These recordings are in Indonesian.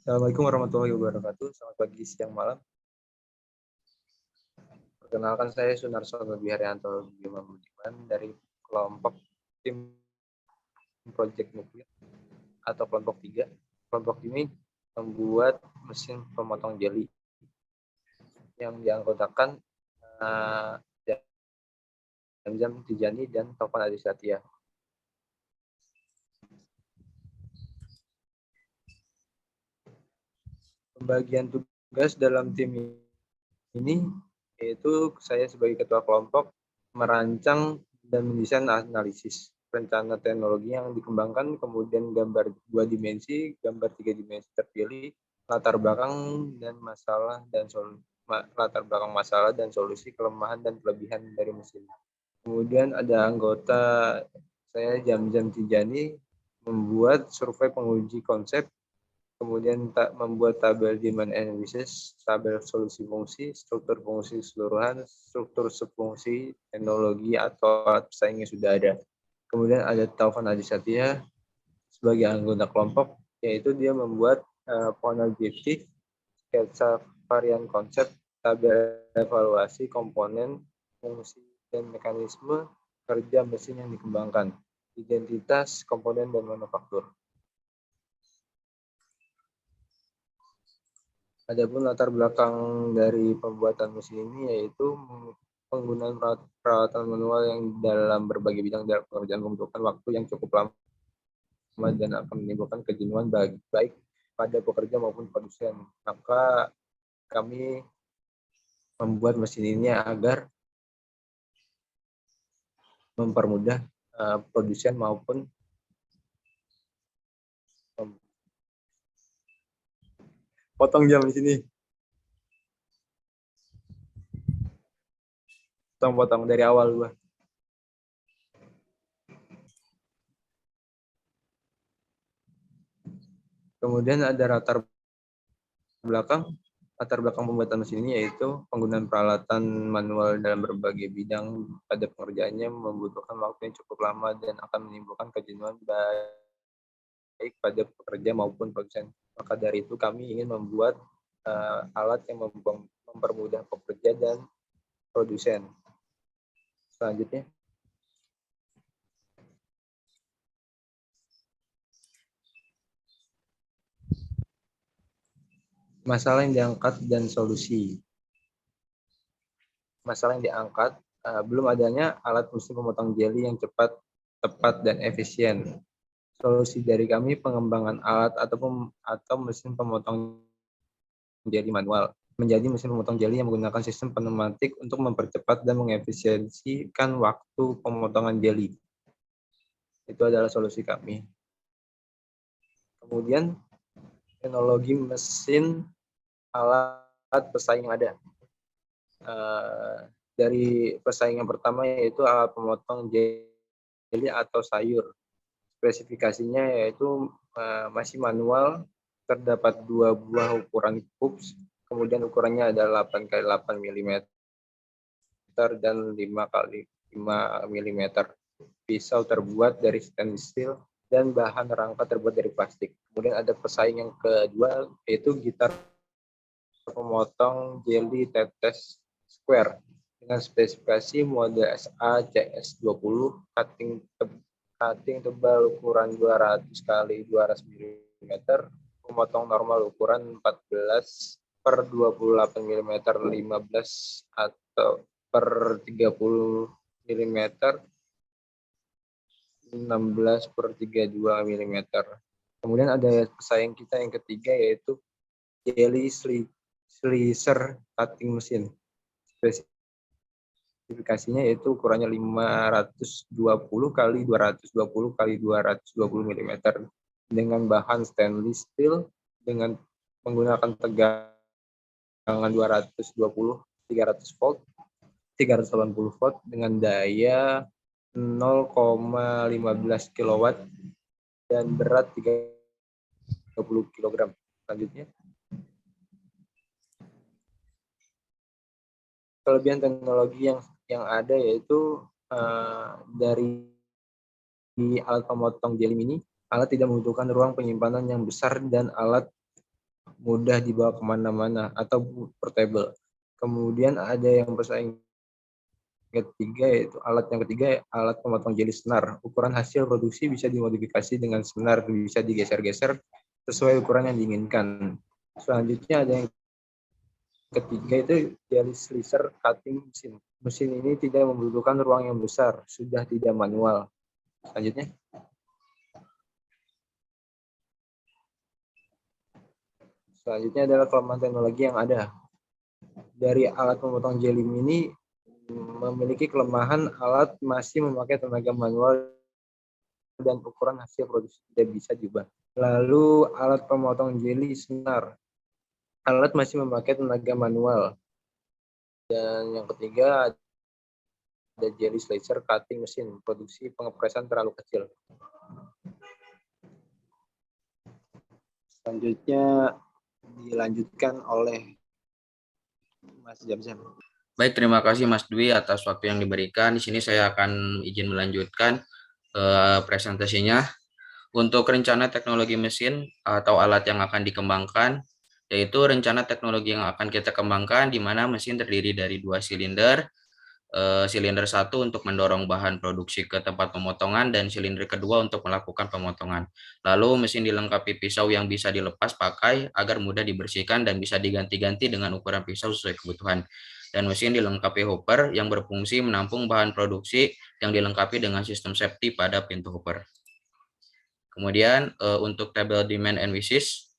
Assalamualaikum warahmatullahi wabarakatuh. Selamat pagi, siang, malam. Perkenalkan saya Sunarso Babi Haryanto Bima Budiman dari kelompok tim Project Nuklir atau kelompok 3. Kelompok ini membuat mesin pemotong jeli yang dianggotakan uh, Jamzam Tijani dan Taufan Adi Satya. Pembagian tugas dalam tim ini yaitu saya sebagai ketua kelompok merancang dan mendesain analisis rencana teknologi yang dikembangkan, kemudian gambar 2 dimensi, gambar 3 dimensi terpilih, latar belakang dan latar belakang masalah dan solusi, kelemahan dan kelebihan dari mesin. Kemudian ada anggota saya Jamzam Tijani membuat survei penguji konsep, kemudian membuat tabel demand analysis, tabel solusi fungsi, struktur fungsi keseluruhan, struktur subfungsi, teknologi atau alat pesaing yang sudah ada. Kemudian ada Taufan Adi Satya sebagai anggota kelompok, yaitu dia membuat panel objektif, sketsa varian konsep, tabel evaluasi komponen, fungsi, dan mekanisme kerja mesin yang dikembangkan, identitas, komponen, dan manufaktur. Adapun latar belakang dari pembuatan mesin ini yaitu penggunaan peralatan manual yang dalam berbagai bidang dalam pekerjaan membutuhkan waktu yang cukup lama dan akan menimbulkan kejenuhan baik pada pekerja maupun produsen. Maka kami membuat mesin ini agar mempermudah produsen maupun potong jam di sini. Potong dari awal gua. Kemudian ada latar belakang pembuatan mesin ini yaitu penggunaan peralatan manual dalam berbagai bidang pada pengerjaannya membutuhkan waktu yang cukup lama dan akan menimbulkan kejenuhan baik pada pekerja maupun produsen. Maka dari itu kami ingin membuat alat yang mempermudah pekerja dan produsen. Selanjutnya, masalah yang diangkat dan solusi. Masalah yang diangkat belum adanya alat mesin pemotong jeli yang cepat, tepat, dan efisien. Solusi dari kami pengembangan alat atau mesin pemotong jeli manual menjadi mesin pemotong jeli yang menggunakan sistem pneumatik untuk mempercepat dan mengefisiensikan waktu pemotongan jeli. Itu adalah solusi kami. Kemudian teknologi mesin alat pesaing yang ada. Dari pesaing yang pertama yaitu alat pemotong jeli atau sayur. Spesifikasinya yaitu masih manual, terdapat 2 buah ukuran cubes, kemudian ukurannya adalah 8 x 8 mm dan 5 x 5 mm. Pisau terbuat dari stainless steel dan bahan rangka terbuat dari plastik. Kemudian ada pesaing yang kedua yaitu gitar pemotong jeli tetes square dengan spesifikasi model SA CS20, cutting tebal ukuran 200 x 200 mm, pemotong normal ukuran 14/28 mm 15 atau per 30 mm 16/32 mm. Kemudian ada pesaing kita yang ketiga yaitu jelly slicer cutting machine. Spesifikasinya yaitu ukurannya 520 x 220 x 220 mm dengan bahan stainless steel dengan menggunakan tegangan 220 300 volt 380 volt dengan daya 0,15 kW dan berat 30 kg. Selanjutnya, kelebihan teknologi yang ada yaitu dari alat pemotong jeli ini, alat tidak membutuhkan ruang penyimpanan yang besar dan alat mudah dibawa kemana-mana atau portable. Kemudian ada yang bersaing ketiga, yaitu alat pemotong jeli senar. Ukuran hasil produksi bisa dimodifikasi dengan senar, bisa digeser-geser sesuai ukuran yang diinginkan. Selanjutnya ada yang ketiga, itu jeli slicer cutting mesin. Mesin ini tidak membutuhkan ruang yang besar, sudah tidak manual. Selanjutnya adalah kelemahan teknologi yang ada. Dari alat pemotong jeli mini memiliki kelemahan, alat masih memakai tenaga manual dan ukuran hasil produksi tidak bisa diubah. Lalu alat pemotong jeli senar, alat masih memakai tenaga manual. Dan yang ketiga ada jeli slicer cutting mesin, produksi pengepresan terlalu kecil. Selanjutnya dilanjutkan oleh Mas Jamzam. Baik, terima kasih Mas Dwi atas waktu yang diberikan. Di sini saya akan izin melanjutkan presentasinya. Untuk rencana teknologi mesin atau alat yang akan dikembangkan, yaitu rencana teknologi yang akan kita kembangkan di mana mesin terdiri dari 2 silinder. Silinder 1 untuk mendorong bahan produksi ke tempat pemotongan dan silinder kedua untuk melakukan pemotongan. Lalu mesin dilengkapi pisau yang bisa dilepas pakai agar mudah dibersihkan dan bisa diganti-ganti dengan ukuran pisau sesuai kebutuhan. Dan mesin dilengkapi hopper yang berfungsi menampung bahan produksi yang dilengkapi dengan sistem safety pada pintu hopper. Kemudian untuk tabel demand and wishes,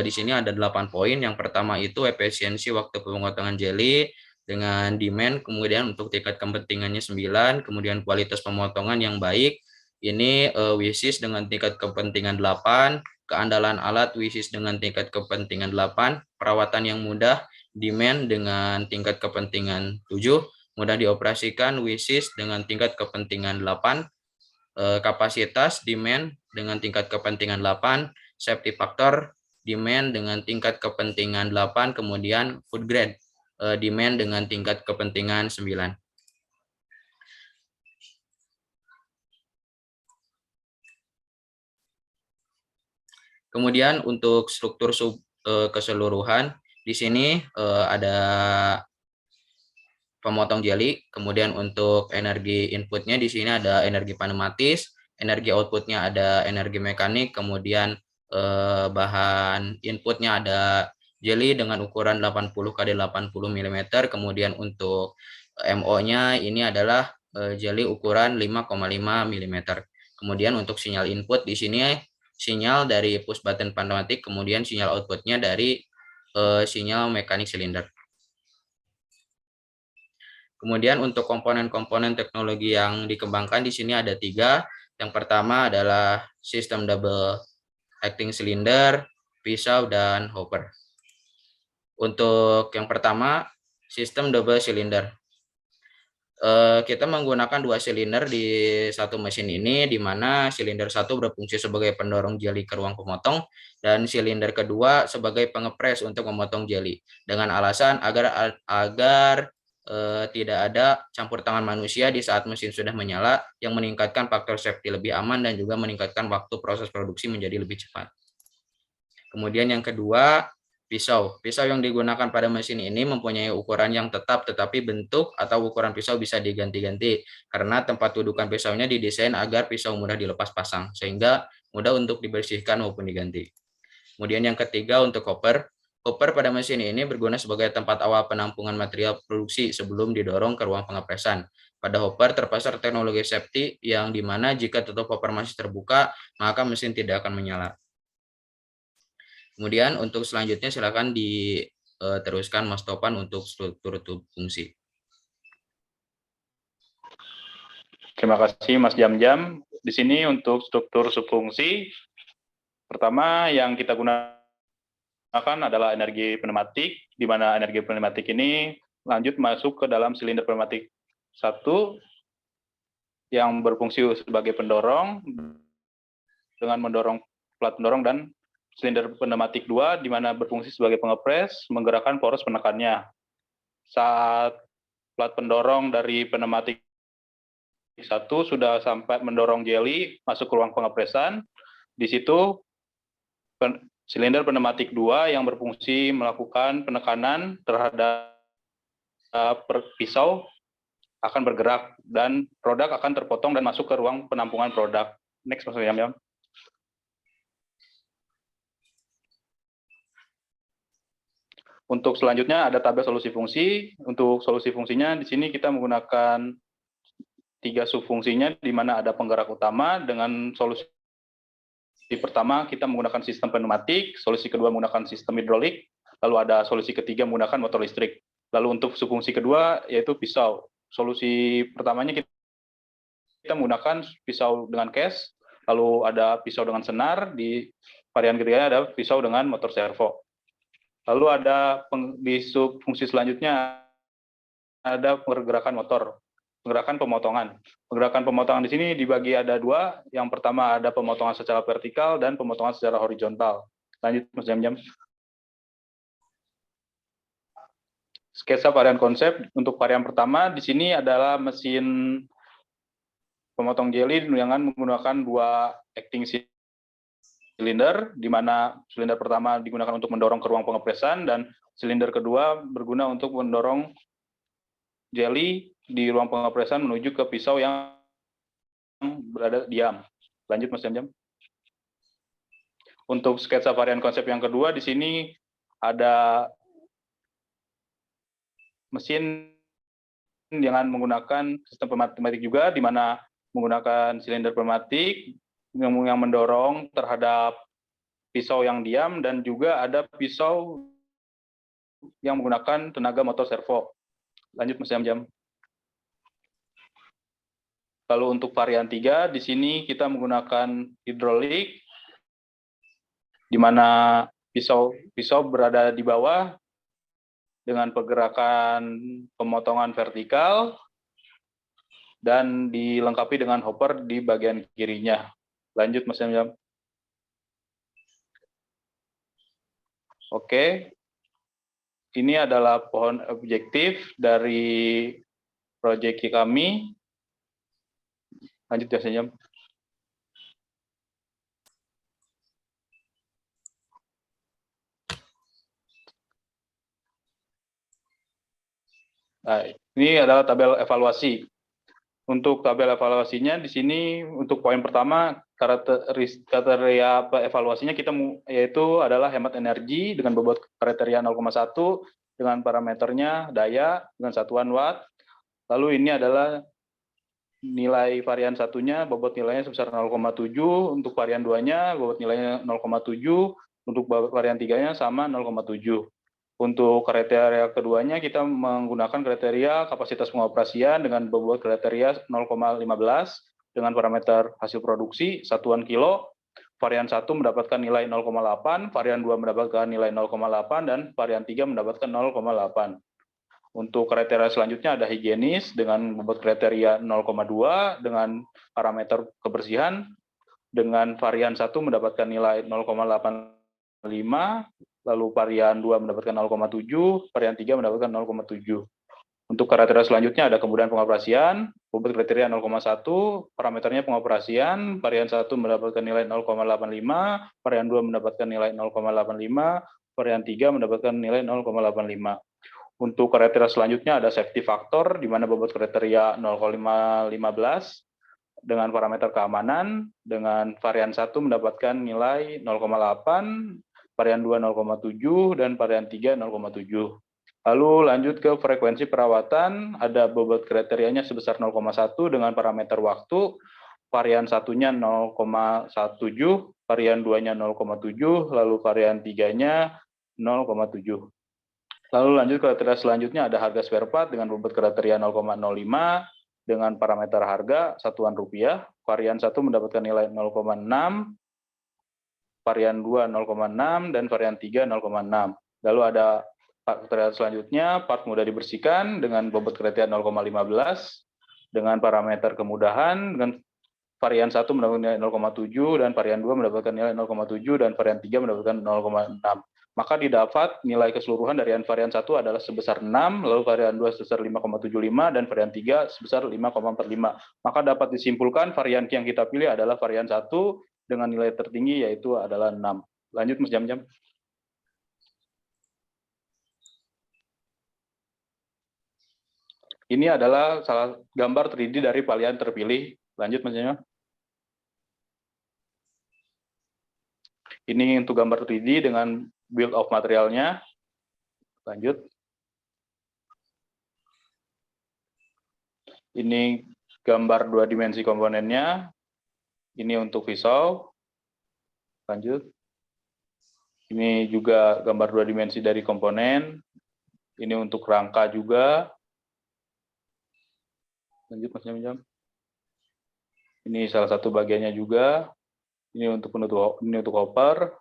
di sini ada 8 poin. Yang pertama itu efisiensi waktu pemotongan jeli dengan demand, kemudian untuk tingkat kepentingannya 9, kemudian kualitas pemotongan yang baik, ini wishes dengan tingkat kepentingan 8, keandalan alat wishes dengan tingkat kepentingan 8, perawatan yang mudah, demand dengan tingkat kepentingan 7, mudah dioperasikan wishes dengan tingkat kepentingan 8, kapasitas demand dengan tingkat kepentingan 8, safety factor demand dengan tingkat kepentingan 8, kemudian food grade demand dengan tingkat kepentingan 9. Kemudian untuk struktur keseluruhan di sini ada pemotong jeli, kemudian untuk energi inputnya di sini ada energi pneumatis, energi outputnya ada energi mekanik, kemudian bahan inputnya ada jeli dengan ukuran 80 kali 80 mm, kemudian untuk MO-nya ini adalah jeli ukuran 5,5 mm. Kemudian untuk sinyal input di sini sinyal dari push button pneumatik, kemudian sinyal outputnya dari sinyal mekanik silinder. Kemudian untuk komponen-komponen teknologi yang dikembangkan di sini ada 3. Yang pertama adalah sistem double acting cylinder, pisau, dan hopper. Untuk yang pertama, sistem double cylinder. Kita menggunakan 2 silinder di satu mesin ini, di mana silinder 1 berfungsi sebagai pendorong jeli ke ruang pemotong dan silinder kedua sebagai pengepres untuk memotong jeli, dengan alasan agar tidak ada campur tangan manusia di saat mesin sudah menyala, yang meningkatkan faktor safety lebih aman dan juga meningkatkan waktu proses produksi menjadi lebih cepat. Kemudian yang kedua, pisau. Pisau yang digunakan pada mesin ini mempunyai ukuran yang tetap, tetapi bentuk atau ukuran pisau bisa diganti-ganti karena tempat dudukan pisaunya didesain agar pisau mudah dilepas pasang, sehingga mudah untuk dibersihkan maupun diganti. Kemudian yang ketiga untuk hopper. Hopper pada mesin ini berguna sebagai tempat awal penampungan material produksi sebelum didorong ke ruang pengepresan. Pada hopper terpasang teknologi safety yang dimana jika tutup hopper masih terbuka, maka mesin tidak akan menyala. Kemudian untuk selanjutnya silakan diteruskan Mas Topan untuk struktur fungsi. Terima kasih Mas Jamjam. Di sini untuk struktur subfungsi, pertama yang kita gunakan adalah energi pneumatik, di mana energi pneumatik ini lanjut masuk ke dalam silinder pneumatik 1 yang berfungsi sebagai pendorong dengan mendorong plat pendorong, dan silinder pneumatik 2 di mana berfungsi sebagai pengepres menggerakkan poros penekannya. Saat plat pendorong dari pneumatik 1 sudah sampai mendorong jeli masuk ke ruang pengepresan, di situ Silinder pneumatik 2 yang berfungsi melakukan penekanan terhadap pisau akan bergerak dan produk akan terpotong dan masuk ke ruang penampungan produk. Next, Mas Yam. Untuk selanjutnya ada tabel solusi fungsi. Untuk solusi fungsinya di sini kita menggunakan 3 subfungsinya, di mana ada penggerak utama dengan solusi pertama kita menggunakan sistem pneumatik, solusi kedua menggunakan sistem hidrolik, lalu ada solusi ketiga menggunakan motor listrik. Lalu untuk subfungsi kedua yaitu pisau. Solusi pertamanya kita menggunakan pisau dengan case, lalu ada pisau dengan senar, di varian ketiga ada pisau dengan motor servo. Lalu ada di subfungsi selanjutnya ada pergerakan motor, pergerakan pemotongan. Pergerakan pemotongan di sini dibagi ada 2. Yang pertama ada pemotongan secara vertikal dan pemotongan secara horizontal. Lanjut, Mas Jam. Sketsa varian konsep. Untuk varian pertama di sini adalah mesin pemotong jeli dengan menggunakan 2 acting silinder, di mana silinder pertama digunakan untuk mendorong ke ruang pengepresan dan silinder kedua berguna untuk mendorong jeli di ruang pengepresan menuju ke pisau yang berada diam. Lanjut, Mas Jam. Untuk sketsa varian konsep yang kedua di sini ada mesin dengan menggunakan sistem pneumatik juga, di mana menggunakan silinder pneumatik yang mendorong terhadap pisau yang diam, dan juga ada pisau yang menggunakan tenaga motor servo. Lanjut, Mas Jam. Lalu untuk varian 3 di sini kita menggunakan hidrolik, di mana pisau berada di bawah dengan pergerakan pemotongan vertikal dan dilengkapi dengan hopper di bagian kirinya. Lanjut, Mas Jam. Oke, ini adalah pohon objektif dari proyek kami. Lanjut, Mas Jam. Nah, ini adalah tabel evaluasi. Untuk tabel evaluasinya di sini untuk poin pertama kriteria evaluasinya kita yaitu adalah hemat energi dengan bobot kriteria 0,1 dengan parameternya daya dengan satuan watt. Lalu ini adalah nilai varian satunya, bobot nilainya sebesar 0,7, untuk varian 2-nya bobot nilainya 0,7, untuk varian 3-nya sama 0,7. Untuk kriteria keduanya kita menggunakan kriteria kapasitas pengoperasian dengan bobot kriteria 0,15 dengan parameter hasil produksi satuan kilo. Varian 1 mendapatkan nilai 0,8, varian 2 mendapatkan nilai 0,8, dan varian 3 mendapatkan 0,8. Untuk kriteria selanjutnya ada higienis dengan bobot kriteria 0,2 dengan parameter kebersihan, dengan varian 1 mendapatkan nilai 0,85, lalu varian 2 mendapatkan 0,7, varian 3 mendapatkan 0,7. Untuk kriteria selanjutnya ada kemudahan pengoperasian, bobot kriteria 0,1, parameternya pengoperasian, varian 1 mendapatkan nilai 0,85, varian 2 mendapatkan nilai 0,85, varian 3 mendapatkan nilai 0,85. Untuk kriteria selanjutnya ada safety factor, di mana bobot kriteria 0,15 dengan parameter keamanan, dengan varian 1 mendapatkan nilai 0,8, varian 2 0,7, dan varian 3 0,7. Lalu lanjut ke frekuensi perawatan, ada bobot kriterianya sebesar 0,1 dengan parameter waktu, varian 1-nya 0,17, varian 2-nya 0,7, lalu varian 3-nya 0,7. Lalu lanjut ke kriteria selanjutnya ada harga spare part dengan bobot kriteria 0,05 dengan parameter harga satuan rupiah, varian 1 mendapatkan nilai 0,6, varian 2 0,6, dan varian 3 0,6. Lalu ada kriteria selanjutnya, part mudah dibersihkan dengan bobot kriteria 0,15 dengan parameter kemudahan, dengan varian 1 mendapatkan nilai 0,7 dan varian 2 mendapatkan nilai 0,7 dan varian 3 mendapatkan 0,6. Maka didapat nilai keseluruhan dari varian 1 adalah sebesar 6, lalu varian 2 sebesar 5,75 dan varian 3 sebesar 5,45. Maka dapat disimpulkan varian yang kita pilih adalah varian 1 dengan nilai tertinggi yaitu adalah 6. Lanjut Mas Jam-Jam. Ini adalah salah gambar 3D dari palihan terpilih. Lanjut Mas Jam-Jam. Ini untuk gambar 3D dengan build of materialnya. Lanjut. Ini gambar 2 dimensi komponennya. Ini untuk visual. Lanjut. Ini juga gambar 2 dimensi dari komponen. Ini untuk rangka juga. Lanjut Mas Jam-Jam. Ini salah satu bagiannya juga. Ini untuk penutup, ini untuk hopper.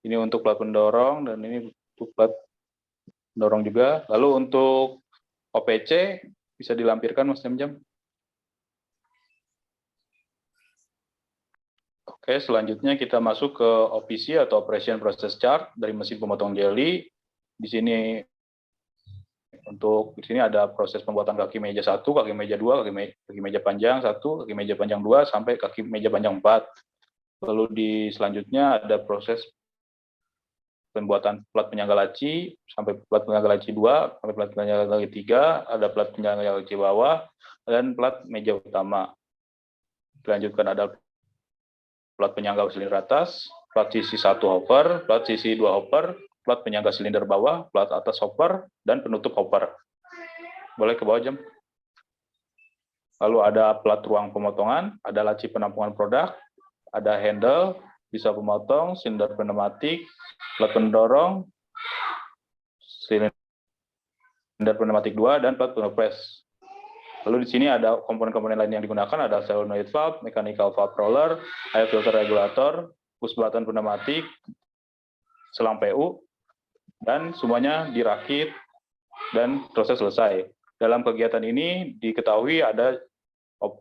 Ini untuk plat pendorong dan ini untuk plat pendorong juga. Lalu untuk OPC bisa dilampirkan Mas Jam-Jam. Oke, selanjutnya kita masuk ke OPC atau Operation Process Chart dari mesin pemotong jelly. Di sini ada proses pembuatan kaki meja 1, kaki meja 2, kaki meja panjang 1, kaki meja panjang 2 sampai kaki meja panjang 4. Lalu di selanjutnya ada proses pembuatan plat penyangga laci sampai plat penyangga laci 2 sampai plat penyangga laci 3, ada plat penyangga laci bawah dan plat meja utama. Dilanjutkan ada plat penyangga silinder atas, plat sisi 1 hopper, plat sisi 2 hopper, plat penyangga silinder bawah, plat atas hopper, dan penutup hopper. Boleh ke bawah Jam. Lalu ada plat ruang pemotongan, ada laci penampungan produk, ada handle, bisa pemotong, silinder pneumatik, plat pendorong, silinder pneumatik 2, dan plat penopres. Lalu di sini ada komponen-komponen lain yang digunakan, ada solenoid valve, mechanical valve roller, air filter regulator, push button pneumatik, selang PU, dan semuanya dirakit dan proses selesai. Dalam kegiatan ini diketahui ada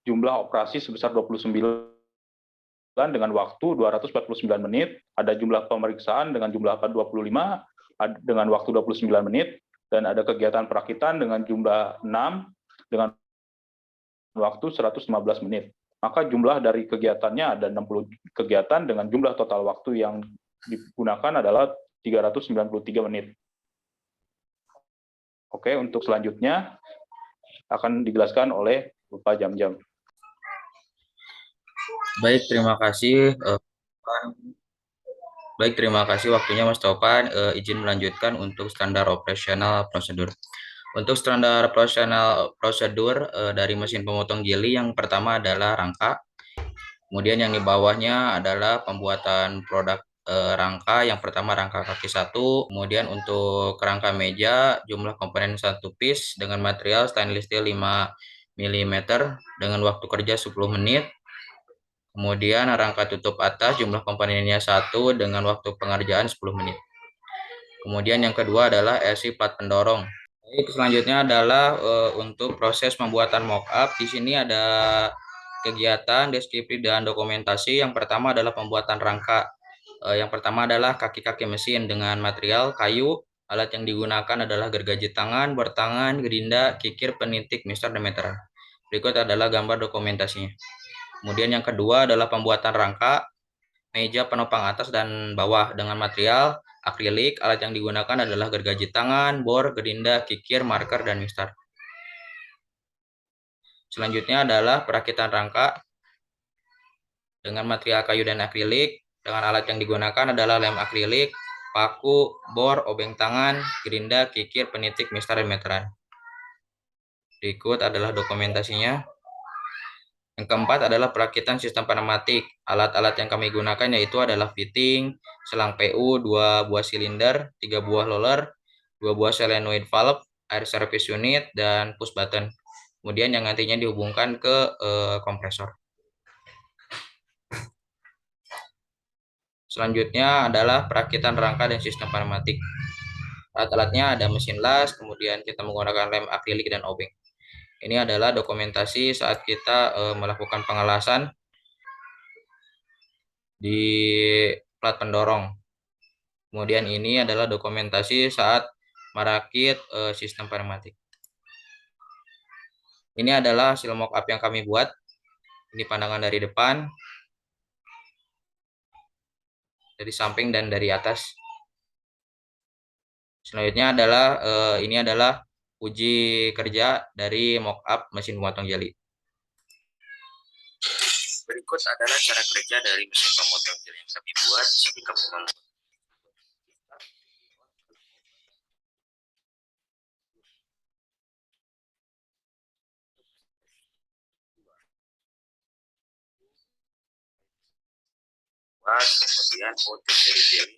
jumlah operasi sebesar 29 dengan waktu 249 menit, ada jumlah pemeriksaan dengan jumlah 25 dengan waktu 29 menit, dan ada kegiatan perakitan dengan jumlah 6 dengan waktu 115 menit. Maka jumlah dari kegiatannya ada 60 kegiatan dengan jumlah total waktu yang digunakan adalah 393 menit. Oke, untuk selanjutnya akan dijelaskan oleh Bapak Jam-Jam. Baik, terima kasih. Baik, terima kasih waktunya Mas Topan. Izin melanjutkan untuk standar operasional prosedur. Untuk standar operasional prosedur dari mesin pemotong jeli, yang pertama adalah rangka. Kemudian yang di bawahnya adalah pembuatan produk rangka. Yang pertama rangka kaki 1. Kemudian untuk rangka meja, jumlah komponen 1 piece dengan material stainless steel 5 mm dengan waktu kerja 10 menit. Kemudian rangka tutup atas, jumlah komponennya 1 dengan waktu pengerjaan 10 menit. Kemudian yang kedua adalah LC plat pendorong. Selanjutnya adalah untuk proses pembuatan mockup. Di sini ada kegiatan, deskripsi, dan dokumentasi. Yang pertama adalah pembuatan rangka. Yang pertama adalah kaki-kaki mesin dengan material kayu. Alat yang digunakan adalah gergaji tangan, bor tangan, gerinda, kikir, penitik, mister, dan meteran. Berikut adalah gambar dokumentasinya. Kemudian yang kedua adalah pembuatan rangka meja penopang atas dan bawah dengan material akrilik. Alat yang digunakan adalah gergaji tangan, bor, gerinda, kikir, marker, dan mister. Selanjutnya adalah perakitan rangka dengan material kayu dan akrilik. Dengan alat yang digunakan adalah lem akrilik, paku, bor, obeng tangan, gerinda, kikir, penitik, mister, dan meteran. Berikut adalah dokumentasinya. Yang keempat adalah perakitan sistem pneumatik. Alat-alat yang kami gunakan yaitu adalah fitting, selang PU, 2 buah silinder, 3 buah roller, 2 buah solenoid valve, air service unit, dan push button. Kemudian yang nantinya dihubungkan ke kompresor. Selanjutnya adalah perakitan rangka dan sistem pneumatik. Alat-alatnya ada mesin las, kemudian kita menggunakan lem akrilik dan obeng. Ini adalah dokumentasi saat kita melakukan pengelasan di plat pendorong. Kemudian ini adalah dokumentasi saat merakit sistem pneumatik. Ini adalah hasil mockup yang kami buat. Ini pandangan dari depan. dari samping dan dari atas. Selanjutnya adalah ini adalah uji kerja dari mockup mesin pemotong jeli. Berikut adalah cara kerja dari mesin pemotong jeli yang kami buat. Di sini kami membuat kemudian untuk jeli-jeli.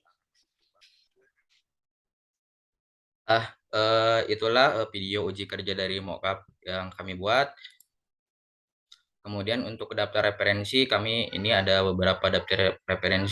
Itulah video uji kerja dari mockup yang kami buat. Kemudian untuk daftar referensi kami ini ada beberapa daftar referensi.